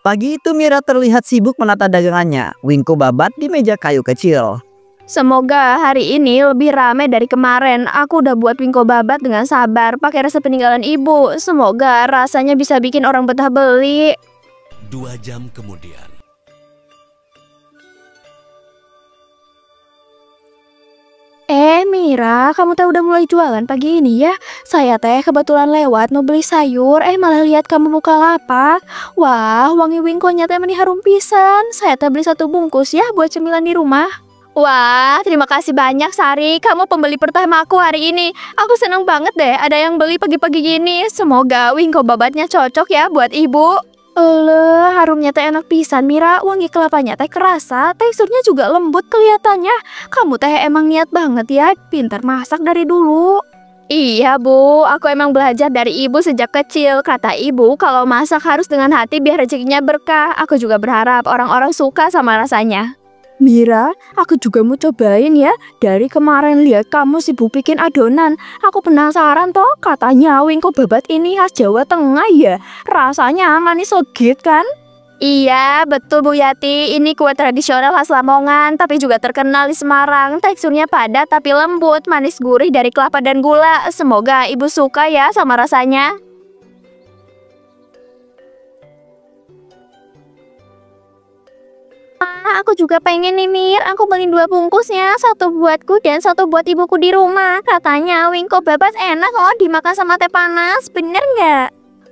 Pagi itu Mira terlihat sibuk menata dagangannya, wingko babat di meja kayu kecil. Semoga hari ini lebih ramai dari kemarin. Aku udah buat wingko babat dengan sabar, pakai resep peninggalan ibu. Semoga rasanya bisa bikin orang betah beli. 2 jam kemudian. Mira, kamu teh udah mulai jualan pagi ini ya? Saya teh kebetulan lewat mau beli sayur, malah lihat kamu buka lapak. Wah, wangi wingkonya teh meni harum pisan. Saya teh beli 1 bungkus ya buat cemilan di rumah. Wah, terima kasih banyak Sari. Kamu pembeli pertama aku hari ini. Aku seneng banget deh ada yang beli pagi-pagi gini. Semoga wingko babatnya cocok ya buat ibu. Harumnya teh enak pisan Mira, wangi kelapanya teh kerasa, teksturnya juga lembut kelihatannya. Kamu teh emang niat banget ya, pintar masak dari dulu. Iya bu, aku emang belajar dari ibu sejak kecil. Kata ibu kalau masak harus dengan hati biar rezekinya berkah. Aku juga berharap orang-orang suka sama rasanya. Mira, aku juga mau cobain ya. Dari kemarin lihat kamu sibuk bikin adonan. Aku penasaran toh, katanya wingko babat ini khas Jawa Tengah ya. Rasanya manis legit kan? Iya, betul Bu Yati. Ini kue tradisional khas Lamongan, tapi juga terkenal di Semarang. Teksturnya padat tapi lembut, manis gurih dari kelapa dan gula. Semoga ibu suka ya sama rasanya. Aku juga pengen nih Mir, aku beli 2 bungkusnya, 1 buatku dan 1 buat ibuku di rumah. Katanya wingko babat enak loh dimakan sama teh panas, bener nggak?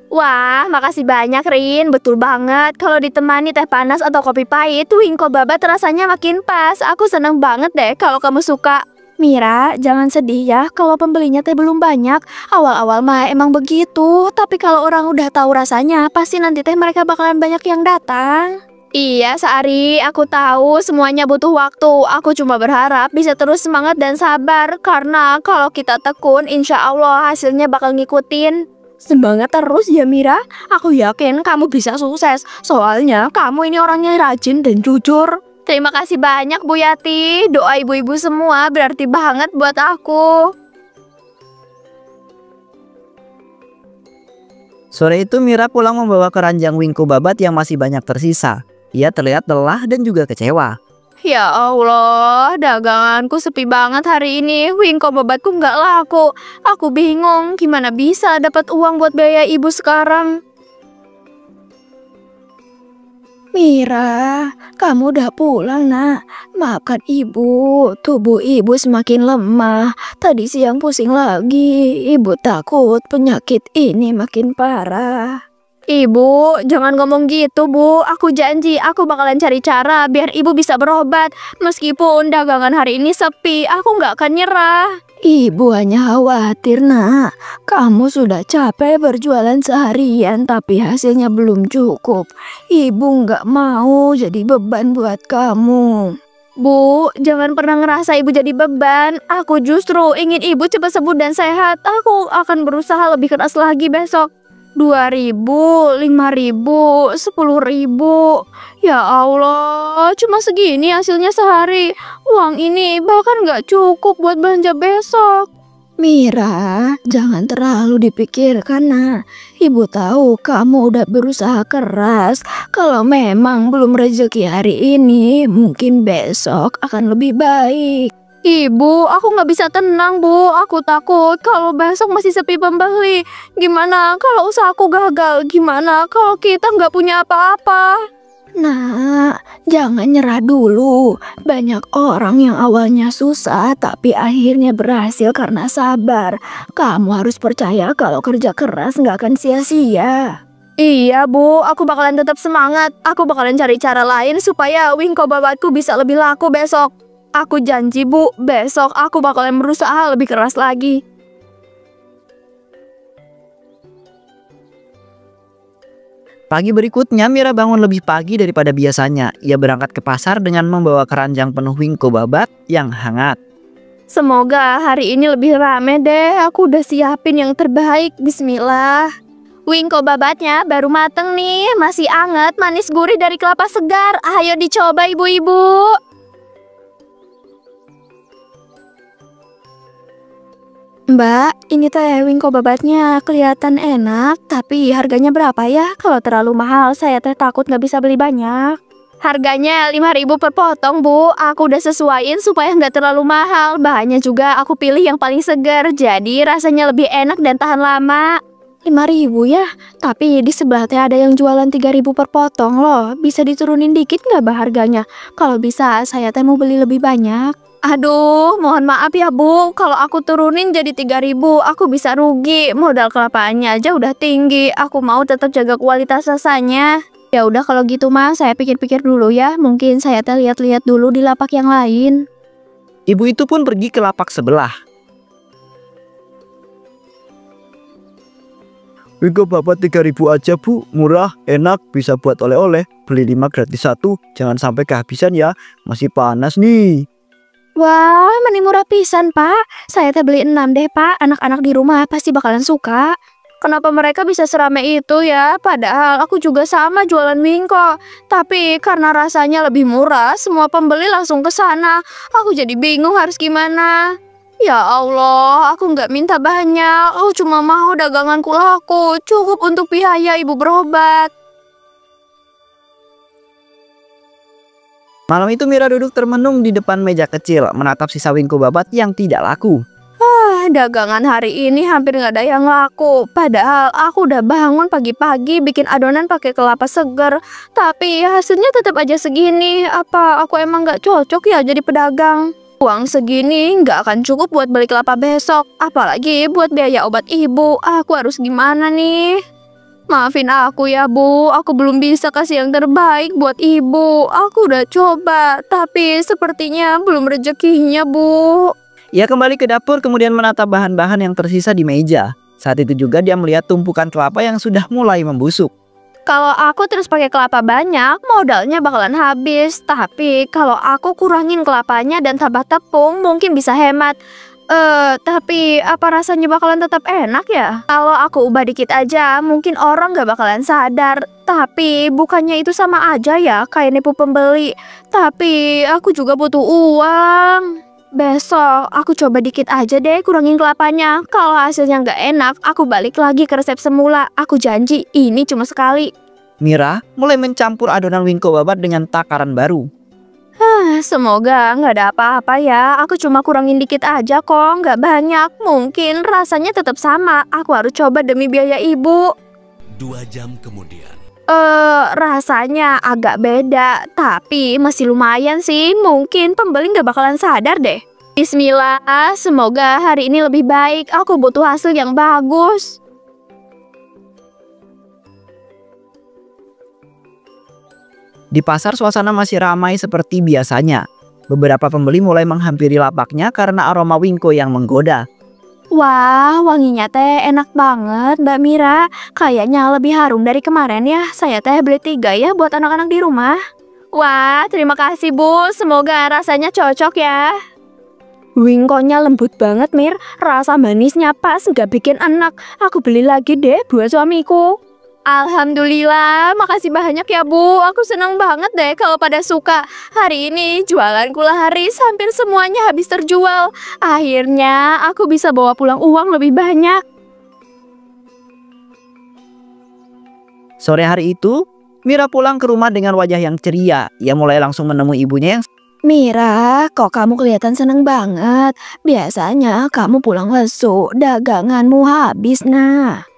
Wah, makasih banyak Rin, betul banget. Kalau ditemani teh panas atau kopi pahit, wingko babat rasanya makin pas. Aku seneng banget deh kalau kamu suka. Mira, jangan sedih ya kalau pembelinya teh belum banyak. Awal-awal mah emang begitu, tapi kalau orang udah tahu rasanya, pasti nanti teh mereka bakalan banyak yang datang. Iya, Sari, aku tahu semuanya butuh waktu. Aku cuma berharap bisa terus semangat dan sabar. Karena kalau kita tekun, insya Allah hasilnya bakal ngikutin. Semangat terus ya Mira. Aku yakin kamu bisa sukses. Soalnya kamu ini orangnya rajin dan jujur. Terima kasih banyak Bu Yati. Doa ibu-ibu semua berarti banget buat aku. Sore itu Mira pulang membawa keranjang wingko babat yang masih banyak tersisa. Ia terlihat lelah dan juga kecewa. Ya Allah, daganganku sepi banget hari ini. Wingko babatku nggak laku. Aku bingung gimana bisa dapat uang buat biaya ibu sekarang. Mira, kamu udah pulang nak. Maafkan ibu, tubuh ibu semakin lemah. Tadi siang pusing lagi. Ibu takut penyakit ini makin parah. Ibu, jangan ngomong gitu Bu. Aku janji aku bakalan cari cara biar ibu bisa berobat. Meskipun dagangan hari ini sepi, aku nggak akan nyerah. Ibu hanya khawatir nak. Kamu sudah capek berjualan seharian tapi hasilnya belum cukup. Ibu nggak mau jadi beban buat kamu. Bu, jangan pernah ngerasa ibu jadi beban. Aku justru ingin ibu cepat sembuh dan sehat. Aku akan berusaha lebih keras lagi besok. 2.000, 5.000, 10.000. Ya Allah, cuma segini hasilnya sehari. Uang ini bahkan nggak cukup buat belanja besok. Mira, jangan terlalu dipikirkan nak. Ibu tahu kamu udah berusaha keras. Kalau memang belum rezeki hari ini, mungkin besok akan lebih baik. Ibu, aku nggak bisa tenang Bu. Aku takut kalau besok masih sepi pembeli. Gimana kalau usahaku gagal? Gimana kalau kita nggak punya apa-apa? Nah, jangan nyerah dulu. Banyak orang yang awalnya susah tapi akhirnya berhasil karena sabar. Kamu harus percaya kalau kerja keras nggak akan sia-sia. Iya Bu, aku bakalan tetap semangat. Aku bakalan cari cara lain supaya wingko babatku bisa lebih laku besok. Aku janji Bu, besok aku bakalan berusaha lebih keras lagi. Pagi berikutnya Mira bangun lebih pagi daripada biasanya. Ia berangkat ke pasar dengan membawa keranjang penuh wingko babat yang hangat. Semoga hari ini lebih rame deh. Aku udah siapin yang terbaik. Bismillah. Wingko babatnya baru mateng nih, masih anget, manis gurih dari kelapa segar. Ayo dicoba ibu-ibu. Mbak, ini teh wingko babatnya kelihatan enak, tapi harganya berapa ya? Kalau terlalu mahal, saya teh takut nggak bisa beli banyak. Harganya 5.000 per potong, Bu. Aku udah sesuaiin supaya nggak terlalu mahal. Bahannya juga aku pilih yang paling segar, jadi rasanya lebih enak dan tahan lama. 5.000 ya? Tapi di sebelah teh ada yang jualan 3.000 per potong loh. Bisa diturunin dikit nggak bah harganya? Kalau bisa, saya teh mau beli lebih banyak. Aduh, mohon maaf ya Bu, kalau aku turunin jadi 3.000, aku bisa rugi. Modal kelapanya aja udah tinggi, aku mau tetap jaga kualitas rasanya. Ya udah kalau gitu mah, saya pikir-pikir dulu ya. Mungkin saya teh lihat-lihat dulu di lapak yang lain. Ibu itu pun pergi ke lapak sebelah. Wingko babat 3.000 aja Bu, murah, enak, bisa buat oleh-oleh. Beli 5 gratis 1, jangan sampai kehabisan ya, masih panas nih. Wah, mending murah pisan, Pak. Saya teh beli 6 deh, Pak. Anak-anak di rumah pasti bakalan suka. Kenapa mereka bisa serame itu ya? Padahal aku juga sama jualan wingko. Tapi karena rasanya lebih murah, semua pembeli langsung ke sana. Aku jadi bingung harus gimana. Ya Allah, aku nggak minta banyak. Aku cuma mau daganganku laku. Cukup untuk biaya ibu berobat. Malam itu Mira duduk termenung di depan meja kecil, menatap sisa wingko babat yang tidak laku. Dagangan hari ini hampir nggak ada yang laku. Padahal aku udah bangun pagi-pagi bikin adonan pakai kelapa segar. Tapi hasilnya tetap aja segini. Apa aku emang nggak cocok ya jadi pedagang? Uang segini nggak akan cukup buat beli kelapa besok. Apalagi buat biaya obat ibu. Aku harus gimana nih? Maafin aku ya Bu, aku belum bisa kasih yang terbaik buat ibu. Aku udah coba, tapi sepertinya belum rezekinya Bu. Ia kembali ke dapur kemudian menatap bahan-bahan yang tersisa di meja. Saat itu juga dia melihat tumpukan kelapa yang sudah mulai membusuk. Kalau aku terus pakai kelapa banyak, modalnya bakalan habis. Tapi kalau aku kurangin kelapanya dan tambah tepung, mungkin bisa hemat. Tapi apa rasanya bakalan tetap enak ya? Kalau aku ubah dikit aja, mungkin orang gak bakalan sadar. Tapi bukannya itu sama aja ya, kayak nipu pembeli. Tapi aku juga butuh uang. Besok aku coba dikit aja deh kurangin kelapanya. Kalau hasilnya gak enak, aku balik lagi ke resep semula. Aku janji, ini cuma sekali. Mira mulai mencampur adonan wingko babat dengan takaran baru. Semoga nggak ada apa-apa ya. Aku cuma kurangin dikit aja kok, nggak banyak. Mungkin rasanya tetap sama. Aku harus coba demi biaya ibu. 2 jam kemudian. Rasanya agak beda, tapi masih lumayan sih. Mungkin pembeli nggak bakalan sadar deh. Bismillah, semoga hari ini lebih baik. Aku butuh hasil yang bagus. Di pasar suasana masih ramai seperti biasanya. Beberapa pembeli mulai menghampiri lapaknya karena aroma wingko yang menggoda. Wah, wanginya teh enak banget Mbak Mira. Kayaknya lebih harum dari kemarin ya. Saya teh beli 3 ya buat anak-anak di rumah. Wah, terima kasih Bu. Semoga rasanya cocok ya. Wingkonya lembut banget Mir. Rasa manisnya pas, nggak bikin enak. Aku beli lagi deh buat suamiku. Alhamdulillah, makasih banyak ya Bu. Aku senang banget deh kalau pada suka. Hari ini jualanku laris, hampir semuanya habis terjual. Akhirnya aku bisa bawa pulang uang lebih banyak. Sore hari itu, Mira pulang ke rumah dengan wajah yang ceria. Ia mulai langsung menemui ibunya yang Mira, kok kamu kelihatan seneng banget? Biasanya kamu pulang lesu, daganganmu habis nah.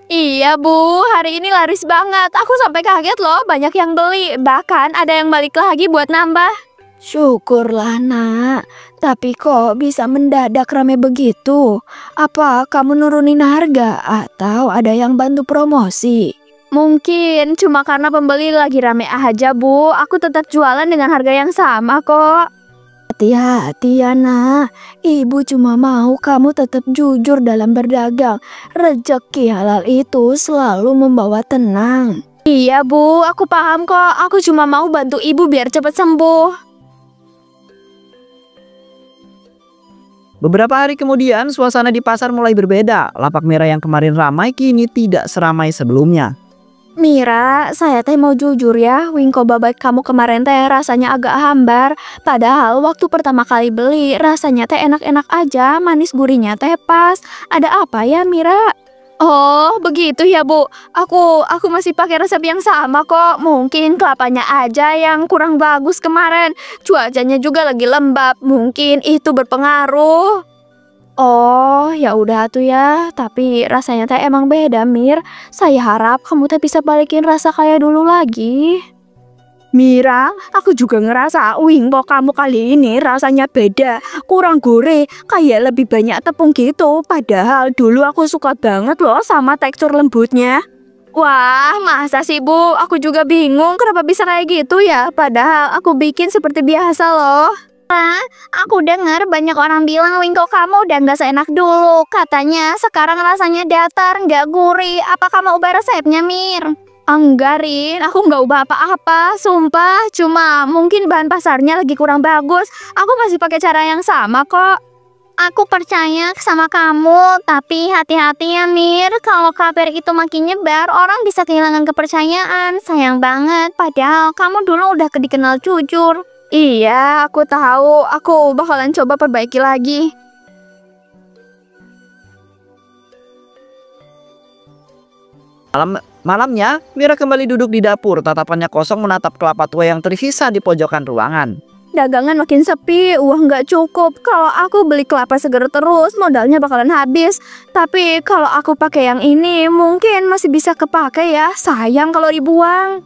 Iya Bu, hari ini laris banget. Aku sampai kaget loh, banyak yang beli. Bahkan ada yang balik lagi buat nambah. Syukurlah nak, tapi kok bisa mendadak rame begitu? Apa kamu nurunin harga atau ada yang bantu promosi? Mungkin cuma karena pembeli lagi rame aja Bu. Aku tetap jualan dengan harga yang sama kok. Hati-hati ya nak, ibu cuma mau kamu tetap jujur dalam berdagang. Rezeki halal itu selalu membawa tenang. Iya Bu, aku paham kok. Aku cuma mau bantu ibu biar cepat sembuh. Beberapa hari kemudian, suasana di pasar mulai berbeda. Lapak Mira yang kemarin ramai kini tidak seramai sebelumnya. Mira, saya teh mau jujur ya, wingko babat kamu kemarin teh rasanya agak hambar. Padahal waktu pertama kali beli rasanya teh enak-enak aja, manis gurihnya teh pas. Ada apa ya Mira? Oh, begitu ya Bu. Aku masih pakai resep yang sama kok. Mungkin kelapanya aja yang kurang bagus kemarin. Cuacanya juga lagi lembab. Mungkin itu berpengaruh. Oh, ya udah tuh ya. Tapi rasanya teh emang beda, Mir. Saya harap kamu teh bisa balikin rasa kayak dulu lagi. Mira, aku juga ngerasa wingpo kamu kali ini rasanya beda. Kurang gurih, kayak lebih banyak tepung gitu. Padahal dulu aku suka banget loh sama tekstur lembutnya. Wah, masa sih Bu? Aku juga bingung kenapa bisa kayak gitu ya. Padahal aku bikin seperti biasa loh. Aku dengar banyak orang bilang wingko kamu udah nggak seenak dulu. Katanya sekarang rasanya datar, nggak gurih. Apa kamu ubah resepnya, Mir? Enggak, Rin. Aku nggak ubah apa-apa. Sumpah, cuma mungkin bahan pasarnya lagi kurang bagus. Aku masih pakai cara yang sama kok. Aku percaya sama kamu, tapi hati-hati ya Mir. Kalau kabar itu makin nyebar, orang bisa kehilangan kepercayaan. Sayang banget, padahal kamu dulu udah dikenal jujur. Iya, aku tahu. Aku bakalan coba perbaiki lagi. Malamnya, Mira kembali duduk di dapur, tatapannya kosong menatap kelapa tua yang tersisa di pojokan ruangan. Dagangan makin sepi, uang nggak cukup. Kalau aku beli kelapa segar terus, modalnya bakalan habis. Tapi kalau aku pakai yang ini, mungkin masih bisa kepake ya. Sayang kalau dibuang.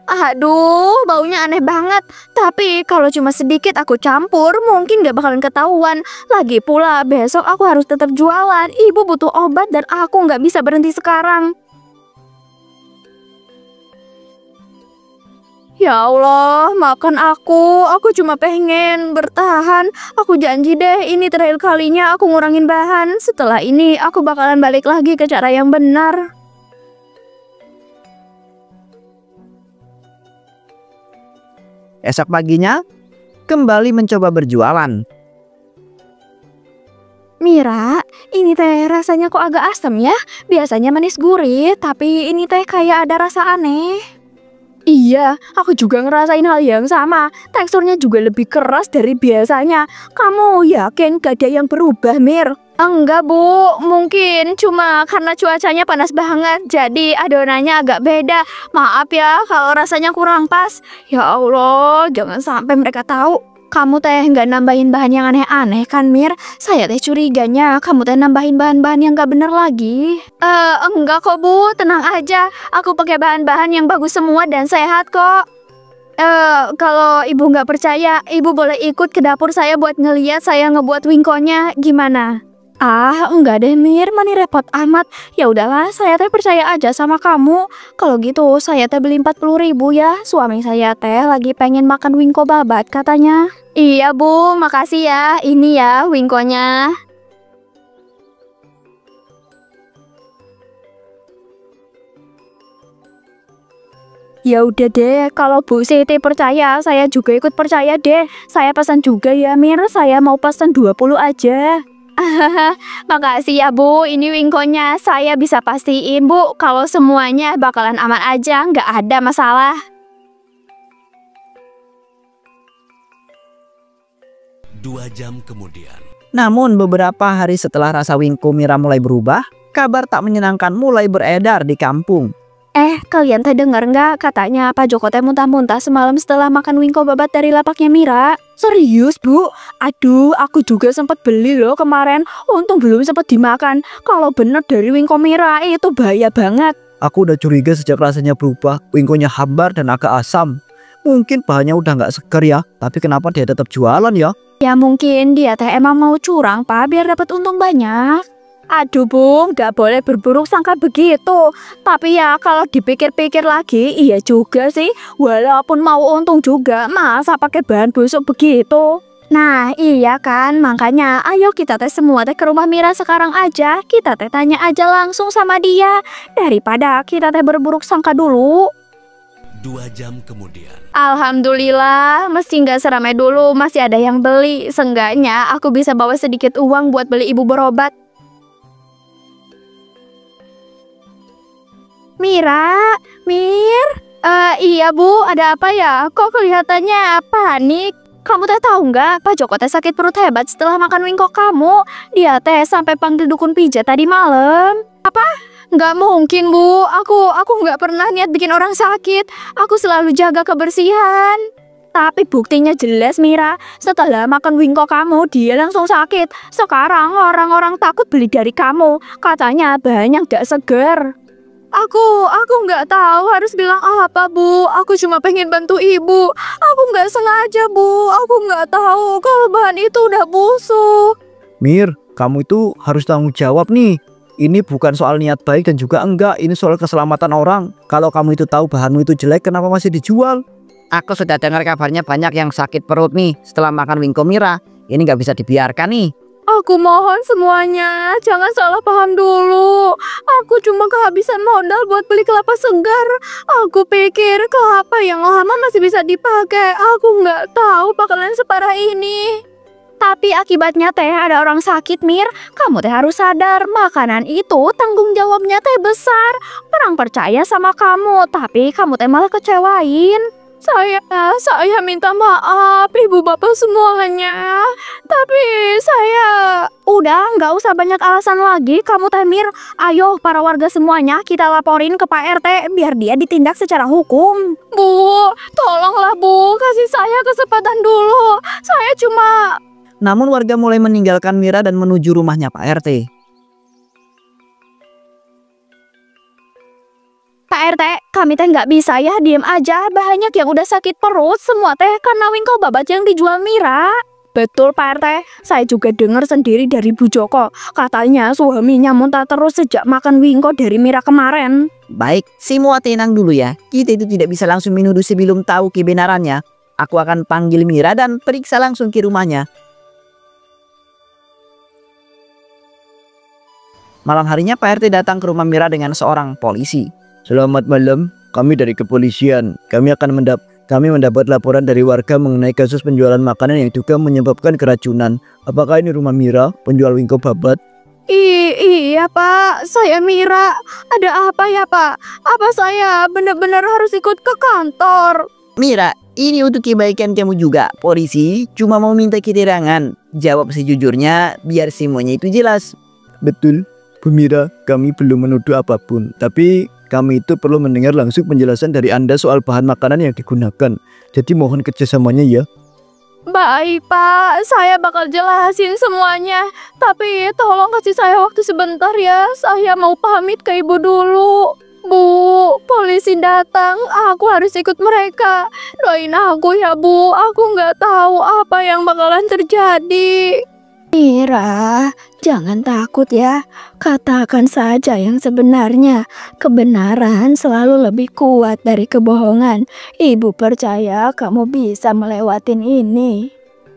Aduh, baunya aneh banget. Tapi kalau cuma sedikit aku campur, mungkin gak bakalan ketahuan. Lagi pula, besok aku harus tetap jualan. Ibu butuh obat dan aku gak bisa berhenti sekarang. Ya Allah, maafkan aku. Aku cuma pengen bertahan. Aku janji deh, ini terakhir kalinya aku ngurangin bahan. Setelah ini, aku bakalan balik lagi ke cara yang benar. Esok paginya, kembali mencoba berjualan. Mira, ini teh rasanya kok agak asam ya? Biasanya manis gurih, tapi ini teh kayak ada rasa aneh. Iya, aku juga ngerasain hal yang sama. Teksturnya juga lebih keras dari biasanya. Kamu yakin gak ada yang berubah, Mir? Enggak, Bu. Mungkin cuma karena cuacanya panas banget, jadi adonannya agak beda. Maaf ya kalau rasanya kurang pas. Ya Allah, jangan sampai mereka tahu. Kamu teh nggak nambahin bahan yang aneh-aneh kan, Mir? Saya teh curiganya kamu teh nambahin bahan-bahan yang nggak bener lagi. Enggak kok, Bu. Tenang aja. Aku pakai bahan-bahan yang bagus semua dan sehat kok. Kalau ibu nggak percaya, ibu boleh ikut ke dapur saya buat ngeliat saya ngebuat wingkonya. Gimana? Ah, enggak deh Mir, mani repot amat. Ya udahlah, saya teh percaya aja sama kamu. Kalau gitu, saya teh beli 40.000 ya. Suami saya teh lagi pengen makan wingko babat katanya. Iya Bu, makasih ya. Ini ya wingkonya. Ya udah deh, kalau Bu Siti percaya, saya juga ikut percaya deh. Saya pesan juga ya Mir, saya mau pesan 20 aja. Makasih ya Bu, ini wingkonya. Saya bisa pastiin Bu, kalau semuanya bakalan aman aja, nggak ada masalah. 2 jam kemudian. Namun beberapa hari setelah rasa wingko Mira mulai berubah, kabar tak menyenangkan mulai beredar di kampung. Kalian teh denger nggak? Katanya Pak Joko teh muntah-muntah semalam setelah makan wingko babat dari lapaknya Mira. Serius Bu? Aduh, aku juga sempat beli loh kemarin. Untung belum sempat dimakan. Kalau bener dari wingko Mira itu bahaya banget. Aku udah curiga sejak rasanya berubah, wingkonya hambar dan agak asam. Mungkin bahannya udah nggak segar ya, tapi kenapa dia tetap jualan ya? Ya mungkin dia teh emang mau curang Pak biar dapat untung banyak. Aduh Bu, nggak boleh berburuk sangka begitu. Tapi ya kalau dipikir-pikir lagi, iya juga sih. Walaupun mau untung juga, masa pakai bahan busuk begitu? Nah iya kan, makanya ayo kita teh semua teh ke rumah Mira sekarang aja. Kita teh tanya aja langsung sama dia, daripada kita teh berburuk sangka dulu. 2 jam kemudian. Alhamdulillah, meski nggak seramai dulu, masih ada yang beli. Seenggaknya aku bisa bawa sedikit uang buat beli ibu berobat. Mira, Mir. Iya Bu, ada apa ya? Kok kelihatannya panik? Kamu teh tahu nggak, Pak Joko teh sakit perut hebat setelah makan wingko kamu. Dia teh sampai panggil dukun pijat tadi malam. Apa? Nggak mungkin Bu, aku nggak pernah niat bikin orang sakit. Aku selalu jaga kebersihan. Tapi buktinya jelas Mira, setelah makan wingko kamu dia langsung sakit. Sekarang orang-orang takut beli dari kamu, katanya banyak gak seger. Aku nggak tahu harus bilang apa Bu. Aku cuma pengen bantu ibu. Aku nggak sengaja Bu. Aku nggak tahu kalau bahan itu udah busuk. Mir, kamu itu harus tanggung jawab nih. Ini bukan soal niat baik dan juga enggak, ini soal keselamatan orang. Kalau kamu itu tahu bahanmu itu jelek, kenapa masih dijual? Aku sudah dengar kabarnya banyak yang sakit perut nih setelah makan wingko Mira. Ini nggak bisa dibiarkan nih. Aku mohon semuanya, jangan salah paham dulu. Aku cuma kehabisan modal buat beli kelapa segar. Aku pikir kelapa yang lama masih bisa dipakai. Aku nggak tahu bakalan separah ini. Tapi akibatnya teh ada orang sakit, Mir. Kamu teh harus sadar, makanan itu tanggung jawabnya teh besar. Orang percaya sama kamu, tapi kamu teh malah kecewain. Saya minta maaf ibu bapak semuanya. Tapi saya udah nggak usah banyak alasan lagi kamu teh Mir. Ayo para warga semuanya kita laporin ke Pak RT biar dia ditindak secara hukum. Bu, tolonglah Bu, kasih saya kesempatan dulu. Saya cuma... Namun warga mulai meninggalkan Mira dan menuju rumahnya Pak RT. Pak RT, kami teh nggak bisa ya diem aja. Banyak yang udah sakit perut semua teh karena wingko babat yang dijual Mira. Betul Pak RT, saya juga dengar sendiri dari Bu Joko. Katanya suaminya muntah terus sejak makan wingko dari Mira kemarin. Baik, semua tenang dulu ya. Kita itu tidak bisa langsung menuduh sebelum tahu kebenarannya. Aku akan panggil Mira dan periksa langsung ke rumahnya. Malam harinya Pak RT datang ke rumah Mira dengan seorang polisi. Selamat malam, kami dari kepolisian. Kami mendapat laporan dari warga mengenai kasus penjualan makanan yang juga menyebabkan keracunan. Apakah ini rumah Mira, penjual wingko babat? Iya Pak, saya Mira. Ada apa ya Pak? Apa saya benar-benar harus ikut ke kantor? Mira, ini untuk kebaikan kamu juga. Polisi cuma mau minta keterangan. Jawab sejujurnya biar semuanya itu jelas. Betul, Bu Mira, kami belum menuduh apapun. Tapi kami itu perlu mendengar langsung penjelasan dari Anda soal bahan makanan yang digunakan. Jadi mohon kerjasamanya ya. Baik Pak, saya bakal jelasin semuanya. Tapi tolong kasih saya waktu sebentar ya. Saya mau pamit ke ibu dulu. Bu, polisi datang. Aku harus ikut mereka. Doain aku ya Bu. Aku nggak tahu apa yang bakalan terjadi. Mira, jangan takut ya. Katakan saja yang sebenarnya. Kebenaran selalu lebih kuat dari kebohongan. Ibu percaya kamu bisa melewatin ini.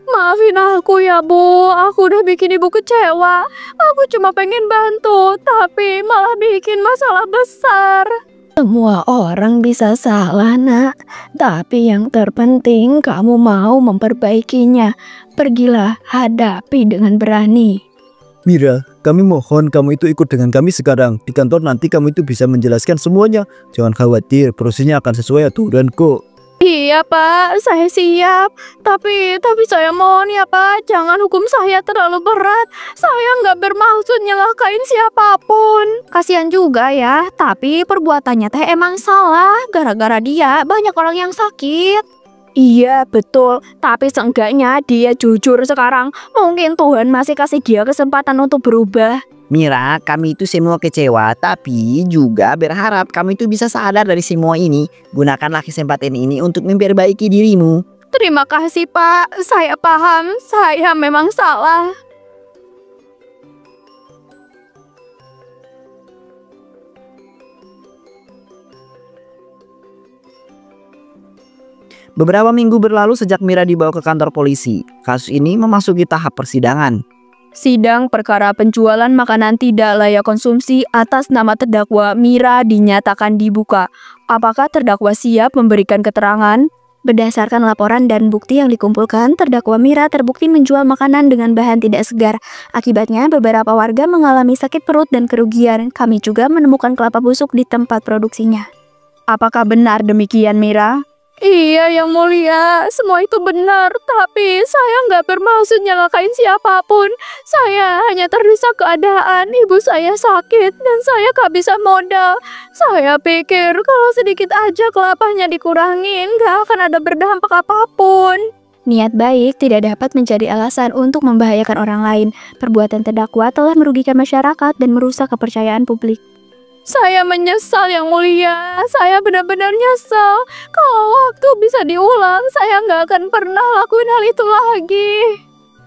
Maafin aku ya Bu, aku udah bikin ibu kecewa. Aku cuma pengen bantu, tapi malah bikin masalah besar. Semua orang bisa salah nak, tapi yang terpenting kamu mau memperbaikinya. Pergilah hadapi dengan berani. Mira, kami mohon kamu itu ikut dengan kami sekarang. Di kantor nanti kamu itu bisa menjelaskan semuanya. Jangan khawatir, prosesnya akan sesuai aturan kok. Iya Pak, saya siap. Tapi saya mohon ya Pak, jangan hukum saya terlalu berat. Saya nggak bermaksud nyelakain siapapun. Kasihan juga ya, tapi perbuatannya teh emang salah. Gara-gara dia banyak orang yang sakit. Iya betul, tapi seenggaknya dia jujur sekarang. Mungkin Tuhan masih kasih dia kesempatan untuk berubah. Mira, kami itu semua kecewa, tapi juga berharap kamu itu bisa sadar dari semua ini. Gunakanlah kesempatan ini untuk memperbaiki dirimu. Terima kasih Pak, saya paham, saya memang salah. Beberapa minggu berlalu sejak Mira dibawa ke kantor polisi. Kasus ini memasuki tahap persidangan. Sidang perkara penjualan makanan tidak layak konsumsi atas nama terdakwa Mira dinyatakan dibuka. Apakah terdakwa siap memberikan keterangan? Berdasarkan laporan dan bukti yang dikumpulkan, terdakwa Mira terbukti menjual makanan dengan bahan tidak segar. Akibatnya, beberapa warga mengalami sakit perut dan kerugian. Kami juga menemukan kelapa busuk di tempat produksinya. Apakah benar demikian, Mira? Iya, Yang Mulia. Semua itu benar, tapi saya nggak bermaksud nyalakain siapapun. Saya hanya terdesak keadaan. Ibu saya sakit dan saya nggak bisa modal. Saya pikir kalau sedikit aja kelapanya dikurangin, nggak akan ada berdampak apapun. Niat baik tidak dapat menjadi alasan untuk membahayakan orang lain. Perbuatan terdakwa telah merugikan masyarakat dan merusak kepercayaan publik. Saya menyesal, Yang Mulia. Saya benar-benar nyesal. Kalau waktu bisa diulang, saya nggak akan pernah lakuin hal itu lagi.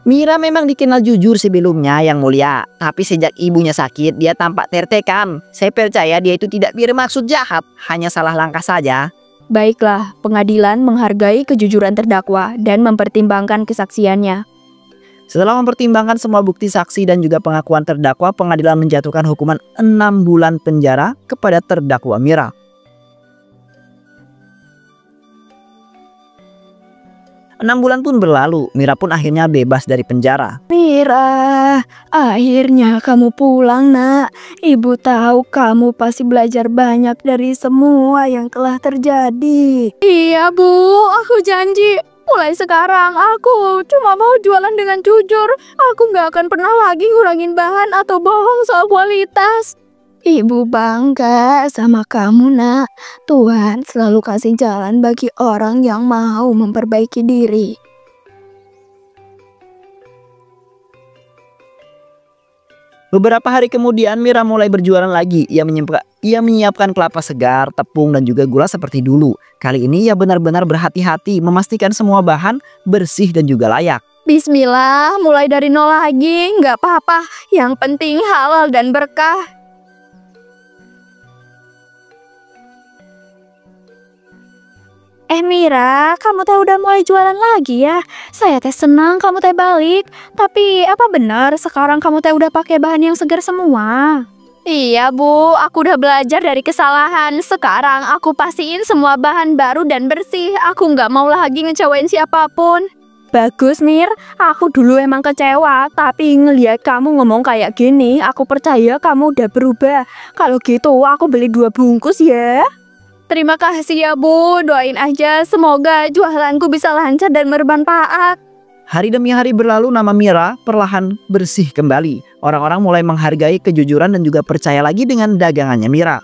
Mira memang dikenal jujur sebelumnya, Yang Mulia. Tapi sejak ibunya sakit, dia tampak tertekan. Saya percaya dia itu tidak bermaksud jahat, hanya salah langkah saja. Baiklah, pengadilan menghargai kejujuran terdakwa dan mempertimbangkan kesaksiannya. Setelah mempertimbangkan semua bukti saksi dan juga pengakuan terdakwa, pengadilan menjatuhkan hukuman 6 bulan penjara kepada terdakwa Mira. Enam bulan pun berlalu, Mira pun akhirnya bebas dari penjara. Mira, akhirnya kamu pulang, Nak. Ibu tahu kamu pasti belajar banyak dari semua yang telah terjadi. Iya, Bu, aku janji. Mulai sekarang aku cuma mau jualan dengan jujur. Aku nggak akan pernah lagi ngurangin bahan atau bohong soal kualitas. Ibu bangga sama kamu, Nak. Tuhan selalu kasih jalan bagi orang yang mau memperbaiki diri. Beberapa hari kemudian Mira mulai berjualan lagi. Ia menyiapkan kelapa segar, tepung dan juga gula seperti dulu. Kali ini ia benar-benar berhati-hati memastikan semua bahan bersih dan juga layak. Bismillah, mulai dari nol lagi, nggak apa-apa. Yang penting halal dan berkah. Mira, kamu teh udah mulai jualan lagi ya? Saya teh senang kamu teh balik. Tapi apa benar sekarang kamu teh udah pakai bahan yang segar semua? Iya, Bu, aku udah belajar dari kesalahan. Sekarang aku pastiin semua bahan baru dan bersih. Aku nggak mau lagi ngecewain siapapun. Bagus, Mir. Aku dulu emang kecewa, tapi ngelihat kamu ngomong kayak gini, aku percaya kamu udah berubah. Kalau gitu, aku beli 2 bungkus ya. Terima kasih ya, Bu. Doain aja semoga jualanku bisa lancar dan bermanfaat. Hari demi hari berlalu, nama Mira perlahan bersih kembali. Orang-orang mulai menghargai kejujuran dan juga percaya lagi dengan dagangannya Mira.